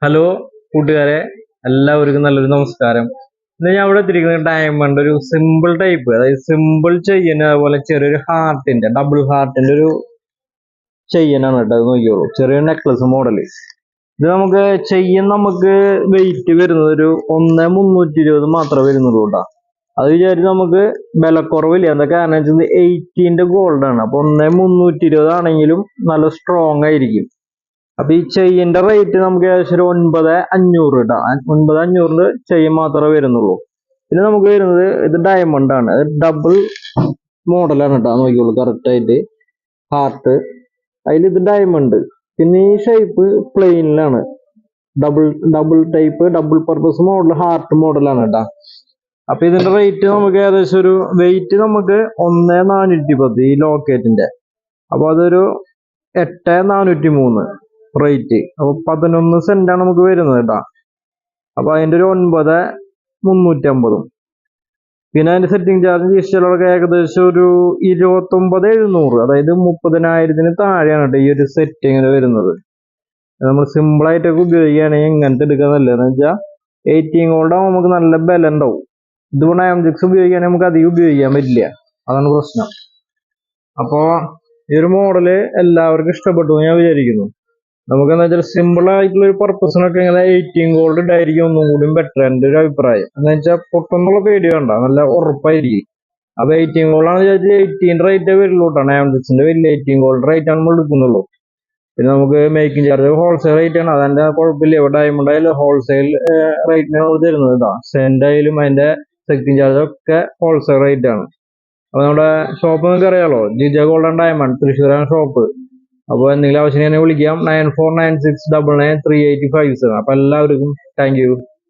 Hello കൂട്ടുകാരെ, എല്ലാവർക്കും നല്ലൊരു നമസ്കാരം. ഇന്ന് ഞാൻ ഇവിടെ എത്തിയിരിക്കുന്നത് ഡയമണ്ട് ഒരു സിമ്പിൾ ടൈപ്പ്, അതായത് സിമ്പിൾ ചെയിൻ, അതുപോലെ ചെറിയൊരു ഹാർട്ടിന്റെ ഡബിൾ ഹാർട്ടിന്റെ ഒരു ചെയിനാണ് കേട്ടോ. അത് നോക്കിയോളൂ, ചെറിയ നെക്ലസ് മോഡൽ. ഇത് നമുക്ക് വെയിറ്റ് വരുന്നത് ഒരു 1,320 മാത്രമേ വരുന്നുള്ളൂ കേട്ടോ. അത് വിചാരിച്ച് നമുക്ക് വിലക്കുറവില്ല. എന്താ കാരണം വെച്ചാൽ 18 ഗോൾഡ് ആണ്. അപ്പൊ 1,320 ആണെങ്കിലും നല്ല സ്ട്രോങ് ആയിരിക്കും. അപ്പൊ ഈ ചെയിന്റെ റേറ്റ് നമുക്ക് ഏകദേശം ഒരു 9,500 കേട്ടോ. 9,500 ചെയിൻ മാത്രമേ വരുന്നുള്ളൂ. പിന്നെ നമുക്ക് വരുന്നത് ഇത് ഡയമണ്ട് ആണ്, ഡബിൾ മോഡലാണ് കേട്ടോ. നോക്കിയോളൂ, കറക്റ്റ് ആയിട്ട് ഹാർട്ട്, അതിൽ ഇത് ഡയമണ്ട്. പിന്നെ ഈ ഷേപ്പ് പ്ലെയിനിലാണ്, double double type double purpose model heart മോഡലാണ് കേട്ടോ. അപ്പൊ ഇതിന്റെ റേറ്റ് നമുക്ക് ഏകദേശം ഒരു വെയിറ്റ് നമുക്ക് 1,410 ഈ ലോക്കറ്റിന്റെ. അപ്പൊ അതൊരു 8,403 റേറ്റ്. അപ്പൊ 11 സെന്റാണ് നമുക്ക് വരുന്നത് കേട്ടോ. അപ്പൊ അതിന്റെ ഒരു 9,350. പിന്നെ അതിന്റെ സെറ്റിംഗ് ചാർജ് ജിഎസ്ടികളൊക്കെ ഏകദേശം ഒരു 29,700, അതായത് 30,000 താഴെയാണ് കേട്ടോ ഈ ഒരു സെറ്റിങ്ങിന് വരുന്നത്. നമ്മൾ സിമ്പിൾ ആയിട്ടൊക്കെ ഉപയോഗിക്കുകയാണെങ്കിൽ ഇങ്ങനത്തെ എടുക്കാൻ നല്ലതെന്ന് വെച്ചാൽ 18 ഗോൾഡ് ആകുമ്പോൾ നമുക്ക് നല്ല ബലം ഉണ്ടാവും. ഇതുകൊണ്ട് ആംജിക്സ് ഉപയോഗിക്കുകയാണെങ്കിൽ നമുക്ക് അധികം ഉപയോഗിക്കാൻ പറ്റില്ല, അതാണ് പ്രശ്നം. അപ്പോ ഈ ഒരു മോഡല് എല്ലാവർക്കും ഇഷ്ടപ്പെട്ടു ഞാൻ വിചാരിക്കുന്നു. നമുക്ക് എന്താ വെച്ചാൽ സിമ്പിൾ ആയിട്ടുള്ള ഒരു പർപ്പസിനൊക്കെ ഇങ്ങനെ 18 ഗോൾഡ് ഉണ്ടായിരിക്കും ഒന്നും കൂടി ബെറ്റർ, എൻ്റെ ഒരു അഭിപ്രായം. എന്ന് വെച്ചാൽ പൊട്ടുന്നുള്ള പേടി വേണ്ട, നല്ല ഉറപ്പായിരിക്കും. അപ്പൊ 18 ഗോൾഡ് ആണ് വിചാരിച്ചാൽ 18 റേറ്റേ വരുള്ളൂ കേട്ടോ. ആംജിക്സിന്റെ വലിയ 18 ഗോൾഡ് റേറ്റ് ആണ് നമ്മൾ എടുക്കുന്നുള്ളൂ. പിന്നെ നമുക്ക് മേക്കിംഗ് ചാർജ് ഹോൾസെയിൽ റേറ്റ് ആണ്, അതെന്റെ കുഴപ്പമില്ല. ഇവിടെ ഡയമണ്ട് ആയാലും ഹോൾസെയിൽ റേറ്റിനാണ് നമ്മൾ തരുന്നത് കേട്ടോ. സെന്റ് ആയാലും അതിന്റെ സെറ്റിംഗ് ചാർജ് ഒക്കെ ഹോൾസെയിൽ റേറ്റ് ആണ്. അപ്പൊ നമ്മുടെ ഷോപ്പ് നിങ്ങൾക്ക് അറിയാലോ, ജിജ ഗോൾഡ് ആൻഡ് ഡയമണ്ട്, തൃശ്ശൂരാണ് ഷോപ്പ്. അപ്പോൾ എന്തെങ്കിലും ആവശ്യം ഞാൻ വിളിക്കാം 9496993857. അപ്പൊ എല്ലാവർക്കും താങ്ക് യു.